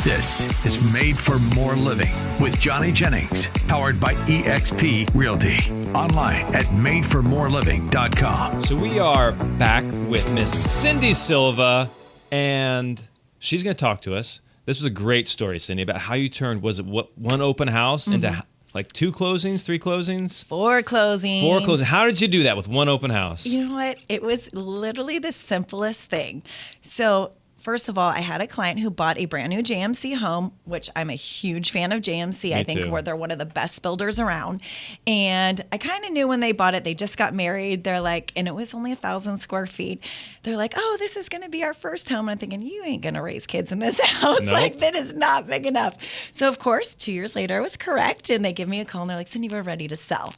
This is Made for More Living with Johnny Jennings, powered by eXp Realty. Online at madeformoreliving.com. So we are back with Miss Cyndy Silva, and she's going to talk to us. This was a great story, Cyndy, about how you turned, was it one open house into like 2 closings, 3 closings? 4 closings. 4 closings. How did you do that with one open house? You know what? It was literally the simplest thing. So first of all, I had a client who bought a brand new JMC home, which I'm a huge fan of JMC. I think they're one of the best builders around. And I kind of knew when they bought it, they just got married. They're like, and it was only 1,000 square feet. They're like, oh, this is going to be our first home. And I'm thinking, you ain't going to raise kids in this house. Nope. Like, that is not big enough. So of course, 2 years later, I was correct. And they give me a call and they're like, Cyndy, we're ready to sell.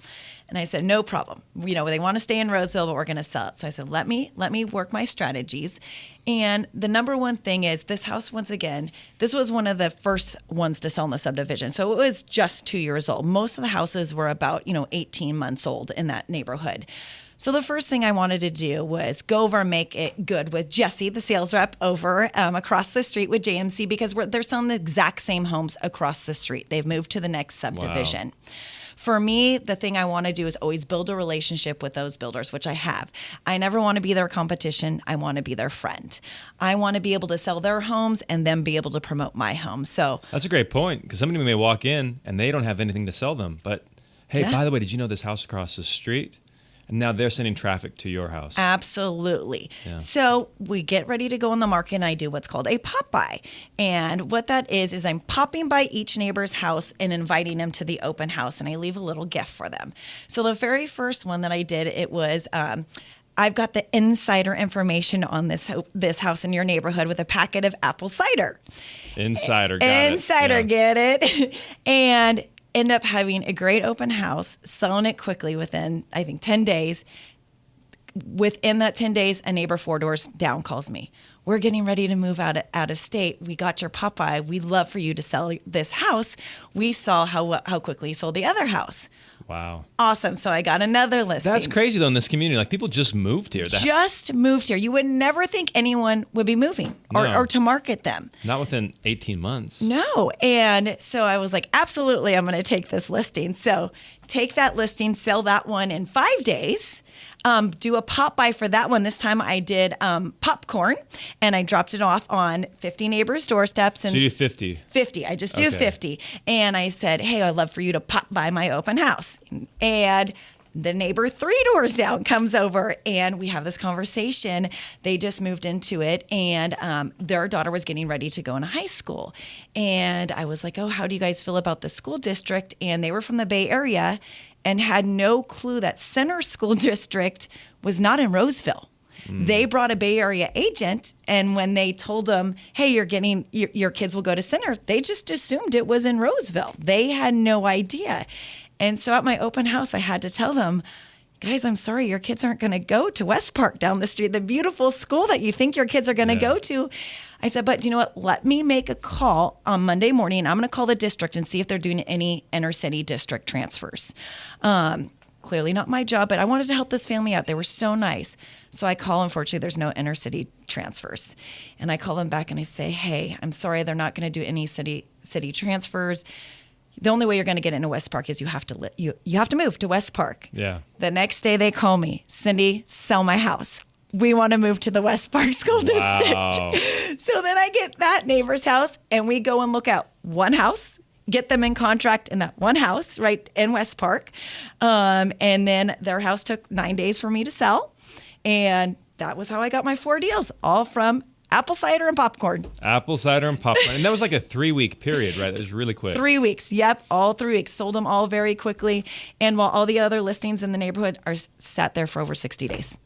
And I said, no problem. You know, they want to stay in Roseville, but we're going to sell it. So I said, let me work my strategies. And the number one thing is this house, once again, this was one of the first ones to sell in the subdivision. So it was just 2 years old. Most of the houses were about, 18 months old in that neighborhood. So the first thing I wanted to do was go over and make it good with Jesse, the sales rep, over across the street with JMC, because they're selling the exact same homes across the street. They've moved to the next subdivision. Wow. For me, the thing I want to do is always build a relationship with those builders, which I have. I never want to be their competition. I want to be their friend. I want to be able to sell their homes and then be able to promote my home. So that's a great point, because somebody may walk in and they don't have anything to sell them. But hey, by the way, did you know this house across the street? And now they're sending traffic to your house. Absolutely. Yeah. So we get ready to go in the market and I do what's called a pop by. And what that is I'm popping by each neighbor's house and inviting them to the open house. And I leave a little gift for them. So the very first one that I did, it was, I've got the insider information on this house in your neighborhood with a packet of apple cider. Get it. And end up having a great open house, selling it quickly within, I think, 10 days. Within that 10 days, a neighbor 4 doors down calls me. We're getting ready to move out of state. We got your Popeye. We'd love for you to sell this house. We saw how quickly you sold the other house. Wow. Awesome. So I got another listing. That's crazy, though, in this community. Like, people just moved here. Just moved here. You would never think anyone would be moving or to market them. Not within 18 months. No. And so I was like, absolutely, I'm going to take this listing. So take that listing, sell that one in 5 days. Do a pop by for that one. This time I did popcorn, and I dropped it off on 50 neighbors' doorsteps. And so you do 50? 50. I just do 50. And I said, hey, I'd love for you to pop by my open house. And the neighbor 3 doors down comes over, and we have this conversation. They just moved into it, and their daughter was getting ready to go into high school. And I was like, oh, how do you guys feel about the school district? And they were from the Bay Area and had no clue that Center School District was not in Roseville. They brought a Bay Area agent, and when they told them, hey, your kids will go to Center, they just assumed it was in Roseville. They had no idea. And so at my open house, I had to tell them, guys, I'm sorry, your kids aren't going to go to West Park down the street, the beautiful school that you think your kids are going to go to. I said, but you know what? Let me make a call on Monday morning. I'm going to call the district and see if they're doing any inner city district transfers. Clearly not my job, but I wanted to help this family out. They were so nice. So I call, unfortunately, there's no inner city transfers. And I call them back and I say, hey, I'm sorry, they're not going to do any city transfers. The only way you're going to get into West Park is you have to move to West Park. Yeah. The next day they call me, Cyndy, sell my house. We want to move to the West Park School District. So then I get that neighbor's house, and we go and look at one house, get them in contract in that one house right in West Park. And then their house took 9 days for me to sell. And that was how I got my 4 deals, all from apple cider and popcorn. Apple cider and popcorn. And that was like a 3-week period, right? It was really quick. 3 weeks. Yep. All 3 weeks. Sold them all very quickly. And while all the other listings in the neighborhood are sat there for over 60 days.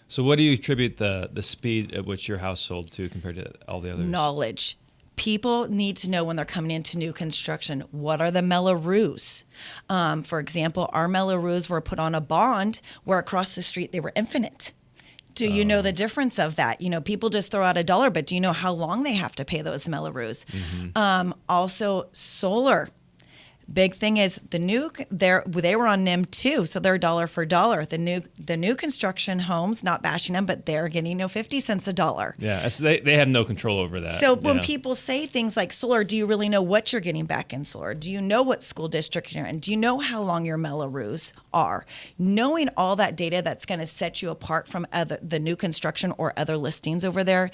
So what do you attribute the speed at which your house sold to compared to all the others? Knowledge. People need to know when they're coming into new construction, what are the Mello-Roos? For example, our Mello-Roos were put on a bond where across the street they were infinite. Do you know the difference of that? You know, people just throw out $1, but do you know how long they have to pay those Mello-Roos? Also, solar. Big thing is they were on NIM too, so they're dollar for dollar. The new construction homes, not bashing them, but they're getting 50 cents a dollar. Yeah, so they have no control over that. So when people say things like solar, do you really know what you're getting back in solar? Do you know what school district you're in? Do you know how long your Mello-Roos are? Knowing all that data that's going to set you apart from the new construction or other listings over there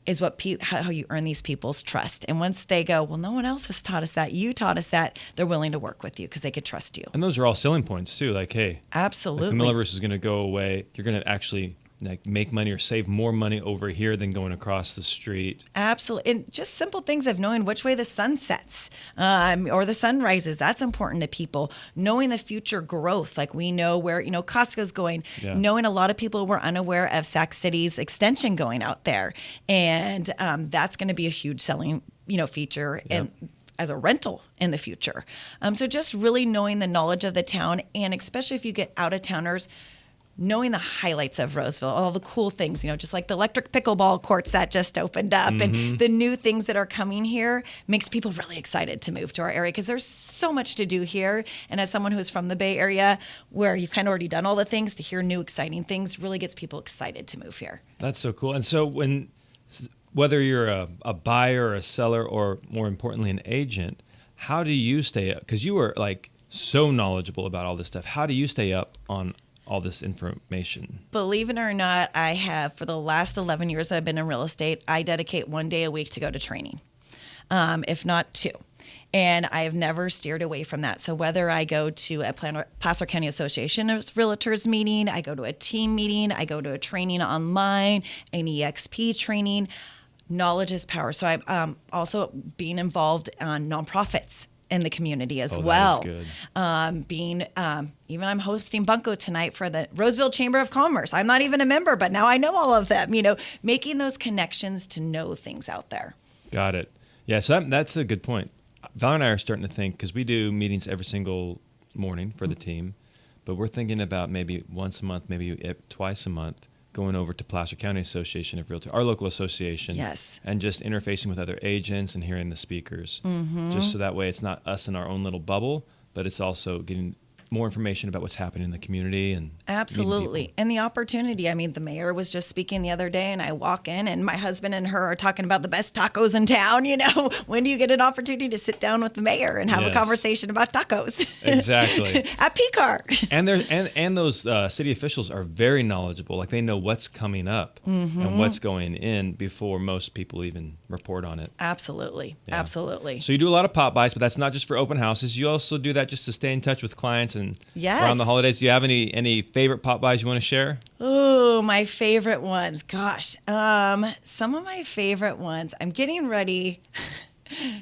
is how you earn these people's trust. And once they go, well, no one else has taught us that, you taught us that, they're willing to work with you because they could trust you. And those are all selling points too. Like, hey, absolutely, the Mello-Roos is going to go away. You're going to actually make money or save more money over here than going across the street. Absolutely. And just simple things of knowing which way the sun sets or the sun rises. That's important to people. Knowing the future growth, like we know where, Costco's going, knowing a lot of people were unaware of Sac City's extension going out there. And that's going to be a huge selling, feature. And as a rental in the future. So just really knowing the knowledge of the town, and especially if you get out-of-towners, knowing the highlights of Roseville, all the cool things, just like the electric pickleball courts that just opened up and the new things that are coming here makes people really excited to move to our area because there's so much to do here. And as someone who's from the Bay Area where you've kind of already done all the things, to hear new exciting things really gets people excited to move here. That's so cool. And so whether you're a buyer or a seller or more importantly an agent, how do you stay up? Because you were like so knowledgeable about all this stuff. How do you stay up on all this information? Believe it or not, I have, for the last 11 years I've been in real estate, I dedicate 1 day a week to go to training, if not 2. And I have never steered away from that. So whether I go to a Placer County Association of Realtors meeting, I go to a team meeting, I go to a training online, an EXP training, knowledge is power. So I'm also being involved on nonprofits in the community as well. That is good. Even I'm hosting Bunko tonight for the Roseville Chamber of Commerce. I'm not even a member, but now I know all of them, making those connections to know things out there. Got it. Yeah, so that's a good point. Val and I are starting to think, because we do meetings every single morning for the team, but we're thinking about maybe once a month, maybe twice a month, going over to Placer County Association of Realtors, our local association, and just interfacing with other agents and hearing the speakers, just so that way it's not us in our own little bubble, but it's also getting more information about what's happening in the community. And absolutely. And the opportunity. I mean, the mayor was just speaking the other day and I walk in and my husband and her are talking about the best tacos in town. When do you get an opportunity to sit down with the mayor and have a conversation about tacos? Exactly. At PCAR. And those city officials are very knowledgeable. Like they know what's coming up and what's going in before most people even report on it. Absolutely. Yeah. Absolutely. So you do a lot of pop buys, but that's not just for open houses. You also do that just to stay in touch with clients and around the holidays. Do you have any favorite pop buys you want to share? Oh, my favorite ones. Gosh. Some of my favorite ones. I'm getting ready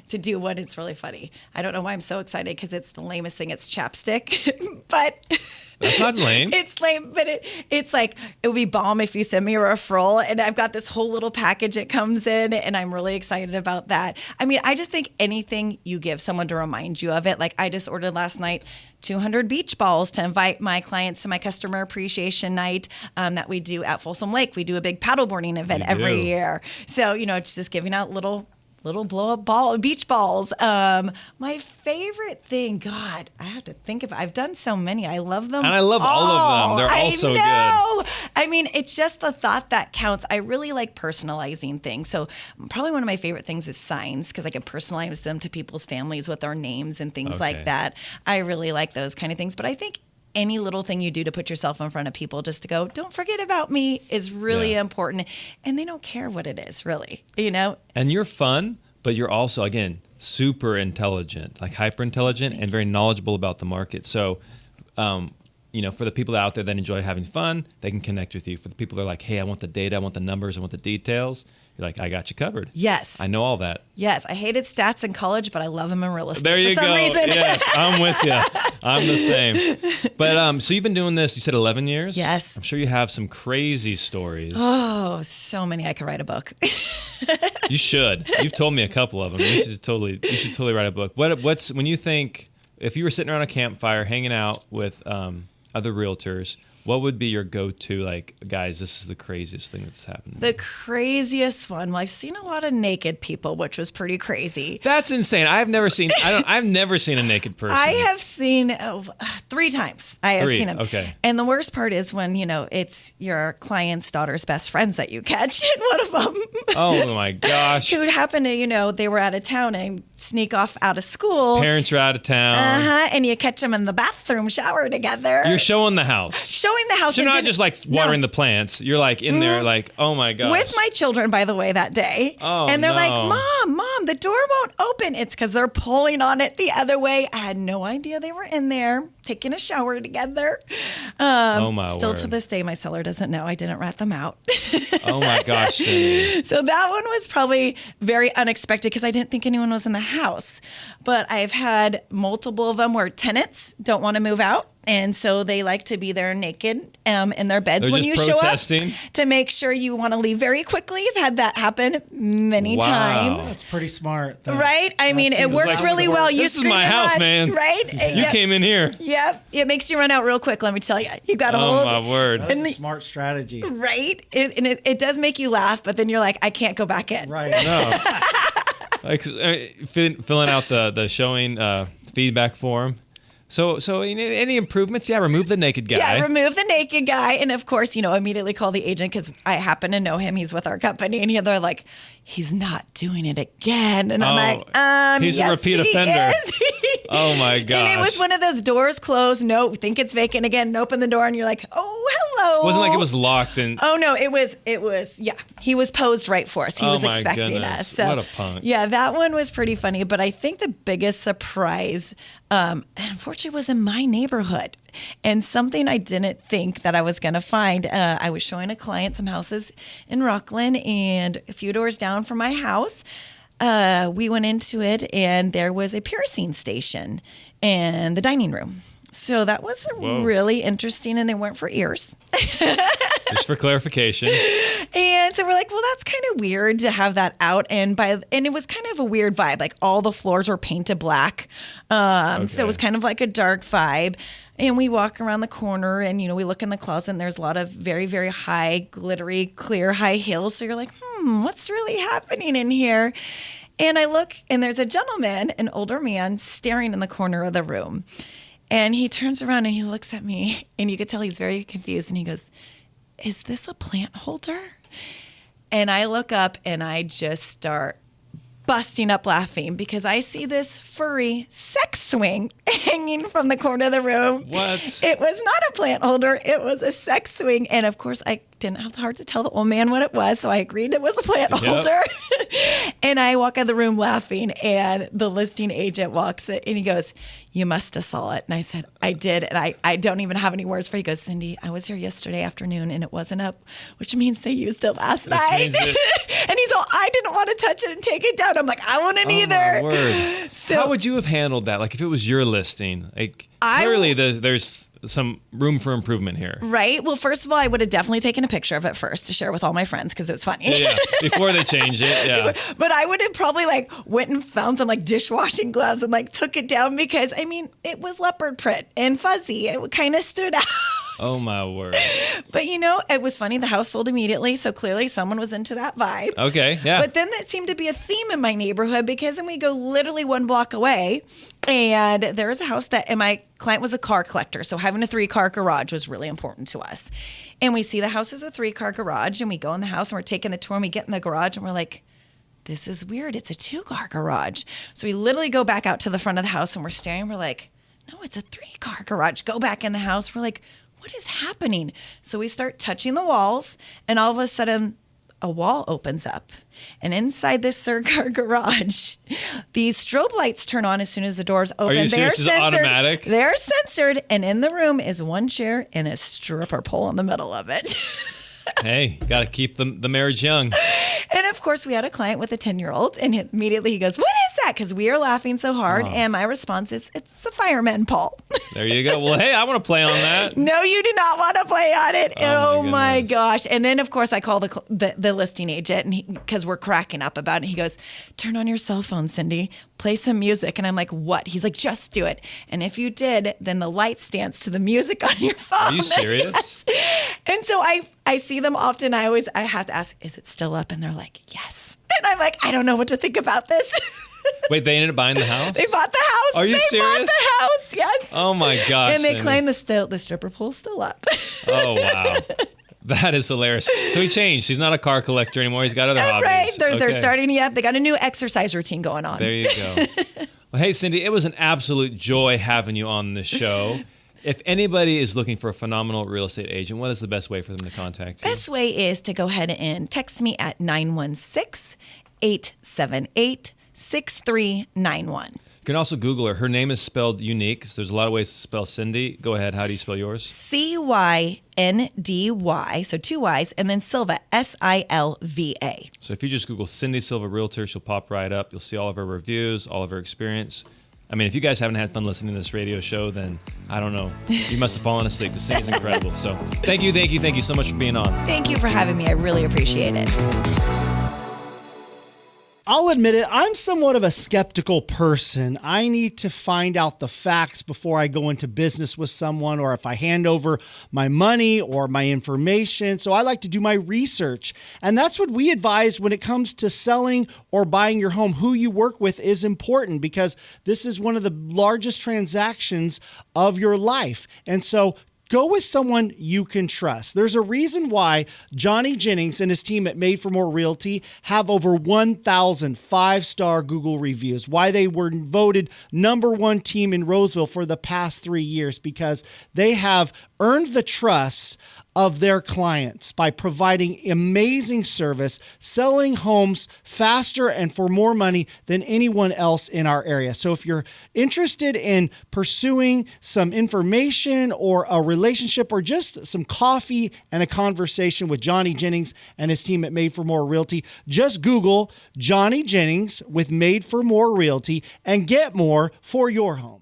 to do one. It's really funny. I don't know why I'm so excited because it's the lamest thing. It's chapstick. But that's not lame. It's lame, but it's like, it would be bomb if you send me a referral. And I've got this whole little package that comes in and I'm really excited about that. I mean, I just think anything you give someone to remind you of it. Like I just ordered last night 200 beach balls to invite my clients to my customer appreciation night that we do at Folsom Lake. We do a big paddleboarding event every year. So, it's just giving out little blow-up beach balls. My favorite thing, God, I have to think of it. I've done so many. I love them. And I love all of them. They're all so good. I mean, it's just the thought that counts. I really like personalizing things. So probably one of my favorite things is signs because I can personalize them to people's families with their names and things like that. I really like those kind of things. But I think any little thing you do to put yourself in front of people just to go, don't forget about me, is really important. And they don't care what it is, really, And you're fun, but you're also, again, super intelligent, like hyper intelligent and very knowledgeable about the market. So, for the people out there that enjoy having fun, they can connect with you. For the people that are like, hey, I want the data, I want the numbers, I want the details, you're like, I got you covered. Yes. I know all that. Yes. I hated stats in college, but I love them in real estate there you for some go. reason. Yes, I'm with you. I'm the same. But so you've been doing this, you said 11 years? Yes. I'm sure you have some crazy stories. Oh, so many. I could write a book. You should. You've told me a couple of them. You should totally write a book. What's when you think, if you were sitting around a campfire hanging out with other realtors, what would be your go-to, like, guys, this is the craziest thing that's happened? The craziest one. Well, I've seen a lot of naked people, which was pretty crazy. That's insane. I've never seen a naked person. I have seen 3 times. I have 3, seen them. okay. And the worst part is when, it's your client's daughter's best friends that you catch. And one of them. Oh my gosh. Who happened to, they were out of town and sneak off out of school. Parents are out of town. And you catch them in the bathroom shower together. You're showing the house. Showing the house. You're not just like watering the plants. You're like in there like, oh my gosh. With my children, by the way, that day. Oh, and they're no. like, Mom, the door won't open. It's because they're pulling on it the other way. I had no idea they were in there taking a shower together. Oh my Still word. to this day, my seller doesn't know. I didn't rat them out. Oh my gosh, Cyndy. So that one was probably very unexpected because I didn't think anyone was in the house. But I've had multiple of them where tenants don't want to move out. And so they like to be there naked in their beds They're when just you protesting. show up to make sure you want to leave very quickly. I've had that happen many Wow. times. That's pretty smart. Right? I mean, it works like- really well. You This is scream my and house, run, man. Right? You came in here. Yep. It makes you run out real quick, let me tell you. You got to Oh hold. my word. That's And a the- smart strategy. Right? It does make you laugh, but then you're like, I can't go back in. Right. No. Like filling out the showing feedback form. So any improvements? Yeah, remove the naked guy. Yeah, remove the naked guy. And of course, immediately call the agent because I happen to know him. He's with our company. And they're like, he's not doing it again. And I'm like, he's yes, a repeat he offender. is. Oh my gosh. And it was one of those doors closed. No, think it's vacant again. And open the door and you're like, oh, hello. It wasn't like it was locked and Oh no, it was yeah. He was posed right for us. He Oh, was my expecting goodness. us. So, What a punk. Yeah, that one was pretty funny. But I think the biggest surprise, unfortunately, was in my neighborhood. And something I didn't think that I was gonna find. I was showing a client some houses in Rockland and a few doors down from my house. We went into it and there was a piercing station in the dining room. So that was Whoa. really interesting, and they weren't for ears. just for clarification. And so we're like, well, that's kind of weird to have that out. And it was kind of a weird vibe. Like all the floors were painted black. So it was kind of like a dark vibe. And we walk around the corner and, we look in the closet and there's a lot of very, very high, glittery, clear high heels. So you're like, what's really happening in here? And I look and there's a gentleman, an older man, staring in the corner of the room. And he turns around and he looks at me and you could tell he's very confused. And he goes, is this a plant holder? And I look up and I just start busting up laughing because I see this furry sex swing hanging from the corner of the room. What? It was not a plant holder. It was a sex swing. And of course, I didn't have the heart to tell the old man what it was. So I agreed it was a plant holder. And I walk out of the room laughing. And the listing agent walks in and he goes, you must have saw it. And I said, I did. And I don't even have any words for it. He goes, Cyndy, I was here yesterday afternoon and it wasn't up, which means they used it last night. And he's all, I didn't want to touch it and take it down. I'm like, I wouldn't either. My word. So, how would you have handled that? Like if it was your listing, like clearly there's some room for improvement here. Right. Well, first of all, I would have definitely taken a picture of it first to share with all my friends because it was funny. Yeah, before they change it. Yeah. But I would have probably went and found some dishwashing gloves and took it down because it was leopard print and fuzzy. It kind of stood out. Oh my word. But it was funny. The house sold immediately. So clearly someone was into that vibe. Okay. Yeah. But then that seemed to be a theme in my neighborhood because then we go literally 1 block away and there was a house and my client was a car collector. So having a 3-car garage was really important to us. And we see the house as a 3-car garage and we go in the house and we're taking the tour and we get in the garage and we're like, this is weird. It's a 2-car garage. So we literally go back out to the front of the house and we're staring. We're like, no, it's a 3-car garage. Go back in the house. We're like, what is happening? So we start touching the walls and all of a sudden a wall opens up. And inside this 3-car garage, these strobe lights turn on as soon as the doors open. Are you serious? Is it automatic? They're censored. And in the room is 1 chair and a stripper pole in the middle of it. Hey, got to keep the marriage young. And of course, we had a client with a 10-year-old, and immediately he goes, what is that? Because we are laughing so hard. And my response is, it's a fireman pole. There you go. Well, hey, I want to play on that. No, you do not want to play on it. Oh my goodness. gosh. And then, of course, I call the listing agent and because we're cracking up about it. He goes, turn on your cell phone, Cyndy. Play some music. And I'm like, what? He's like, just do it. And if you did, then the lights dance to the music on your phone. Are you serious? Yes. And so I see them often. I have to ask, is it still up? And they're like, yes. And I'm like, I don't know what to think about this. Wait, they ended up buying the house? They bought the house. Are you They serious? bought the house, yes. Oh my gosh. And they Cyndy. claim the stripper pool's still up. Oh, wow. That is hilarious. So he changed. He's not a car collector anymore. He's got other hobbies. Right. They're Okay. starting they got a new exercise routine going on. There you go. Well, hey, Cyndy, it was an absolute joy having you on the show. If anybody is looking for a phenomenal real estate agent, what is the best way for them to contact you? Best way is to go ahead and text me at 916-878-6391. You can also Google her. Her name is spelled unique. So there's a lot of ways to spell Cyndy. Go ahead. How do you spell yours? Cyndy, so 2 Y's, and then Silva, Silva. So if you just Google Cyndy Silva Realtor, she'll pop right up. You'll see all of her reviews, all of her experience. I mean, if you guys haven't had fun listening to this radio show, then I don't know. You must have fallen asleep. This thing is incredible. So thank you so much for being on. Thank you for having me. I really appreciate it. I'll admit it, I'm somewhat of a skeptical person. I need to find out the facts before I go into business with someone or if I hand over my money or my information. So I like to do my research. And that's what we advise when it comes to selling or buying your home. Who you work with is important because this is one of the largest transactions of your life. And so go with someone you can trust. There's a reason why Johnny Jennings and his team at Made for More Realty have over 1,000 five-star Google reviews, why they were voted #1 team in Roseville for the past 3 years, because they have earned the trust of their clients by providing amazing service, selling homes faster and for more money than anyone else in our area. So if you're interested in pursuing some information or a relationship or just some coffee and a conversation with Johnny Jennings and his team at Made for More Realty, just Google Johnny Jennings with Made for More Realty and get more for your home.